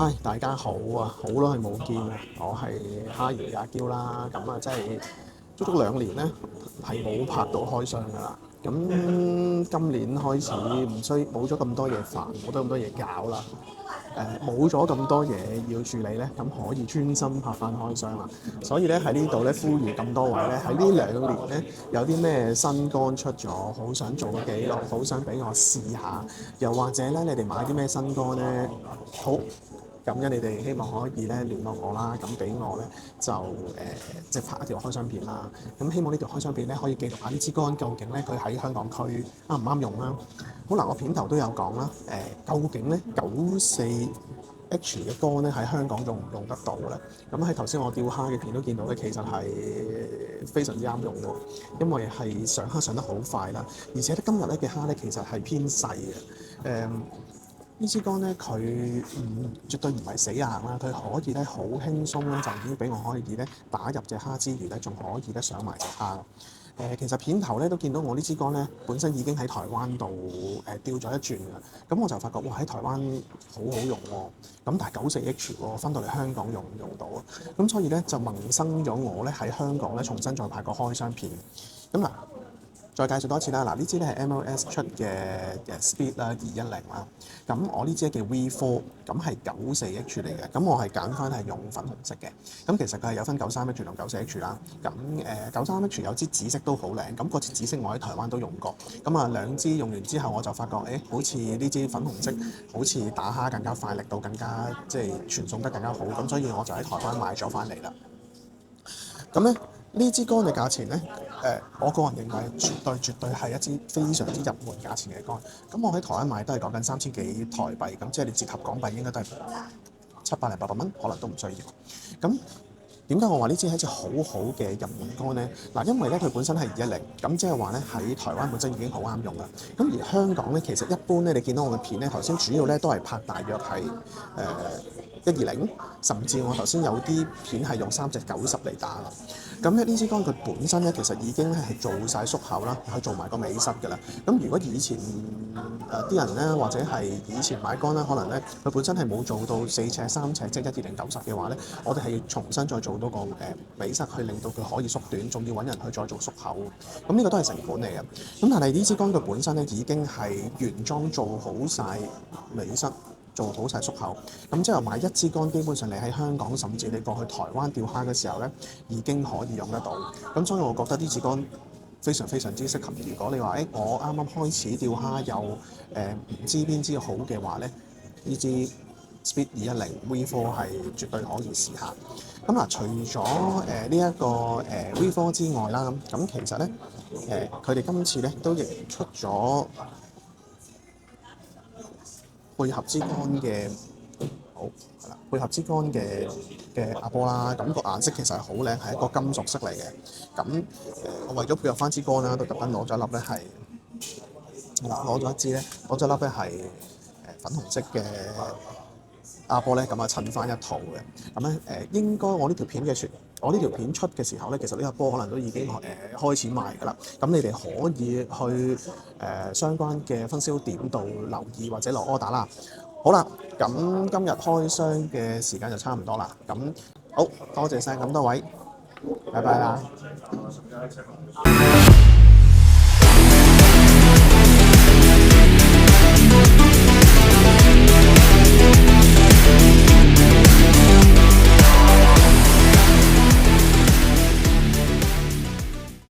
嗨，大家好啊！好耐冇見啊！我係蝦爺阿嬌啦，咁啊，真係足足2年咧，係冇拍到開箱噶啦。咁今年開始冇咗咁多嘢煩，冇咗咁多嘢搞啦。冇咗咁多嘢要處理咧，咁可以專心拍翻開箱啦。所以咧喺呢度咧呼籲咁多位咧，喺呢2年咧有啲咩新歌出咗，好想做個記錄，好想俾我試下。又或者咧，你哋買啲咩新歌咧，好感恩你哋希望可以咧聯絡我啦，咁俾我咧就即係拍一條開箱片啦。咁希望呢條開箱片咧可以記錄下呢支歌究竟咧佢喺香港區啱唔啱用啦。好嗱，我片頭都有講啦，究竟咧94H 嘅歌咧喺香港用唔用得到咧？咁喺頭先我釣蝦嘅片都見到咧，其實係非常之啱用喎，因為係上蝦上得好快啦，而且咧今日咧嘅蝦咧其實係偏細嘅，呢支竿咧，佢絕對唔係死硬啦，佢可以咧好輕鬆咧就已經俾我可以咧打入隻蝦之餘咧，仲可以咧上埋隻蝦。其實片頭咧都見到我呢支竿咧本身已經喺台灣度吊咗一轉㗎，咁我就發覺哇喺台灣好好用喎，咁但係94H 喎，翻到嚟香港用唔用到啊？咁所以咧就萌生咗我咧喺香港咧重新再拍個開箱片。咁嗱。再介紹多一次啦，嗱呢支咧係 MLS 出嘅Speed 啦210啦，咁我呢支叫 V4，咁係94H 嚟嘅，咁我係揀翻係用粉紅色嘅，咁其實佢係有分93H 同94H啦，咁93H 有支紫色都好靚，咁嗰支紫色我喺台灣都用過，咁啊兩支用完之後我就發覺，好似呢支粉紅色好似打蝦更加快，力度更加即係傳送得更加好，咁所以我就喺台灣買咗翻嚟啦。咁咧呢支竿嘅價錢咧，我個人認為絕對係一支非常之入門價錢嘅竿。咁我喺台灣買都係講緊3000幾台幣，咁即係你折合港幣應該都係700零800蚊，可能都唔需要。咁點解我話呢支係一支好好嘅入門竿呢？嗱，因為咧佢本身係210，咁即係話咧喺台灣本身已經好啱用啦。咁而香港咧，其實一般咧，你見到我嘅片咧，頭先主要咧都係拍大約係120，甚至我頭先有啲片係用3隻90嚟打啦。咁咧呢支竿佢本身咧其實已經係做晒縮口啦，去做埋個尾塞㗎啦。咁如果以前啲人咧，或者係以前買竿咧，可能咧佢本身係冇做到4尺3尺，即係12090嘅話咧，我哋係要重新再做多個尾塞去令到佢可以縮短，仲要揾人去再做縮口。咁呢個都係成本嚟嘅。咁但係呢支竿佢本身咧已經係原裝做好晒尾塞。做好晒縮口，咁即係買一支竿，基本上你喺香港，甚至你過去台灣釣蝦嘅時候咧，已經可以用得到。咁所以我覺得呢支竿非常之適合。如果你話我啱啱開始釣蝦又唔知邊支好嘅話咧，呢支 Speed 210 V4 係絕對可以試下。咁嗱，除咗呢一個V4 之外啦，咁其實咧佢哋今次咧都亦出咗配合支竿嘅配合支竿嘅阿波啦，咁個顏色其實係好靚，係一個金屬色嚟嘅。咁我為咗配合翻支竿啦，都特登攞咗一粒咧係攞咗一支咧，攞咗一粒咧係粉紅色嘅阿波咧，咁啊襯翻一套嘅。咁咧應該我呢條片出嘅時候咧，其實呢個波可能都已經開始賣㗎啦。咁你哋可以去相關嘅分銷點度留意或者落 order 啦。好啦，咁今日開箱嘅時間就差唔多啦。咁好多謝晒咁多位，拜拜啦。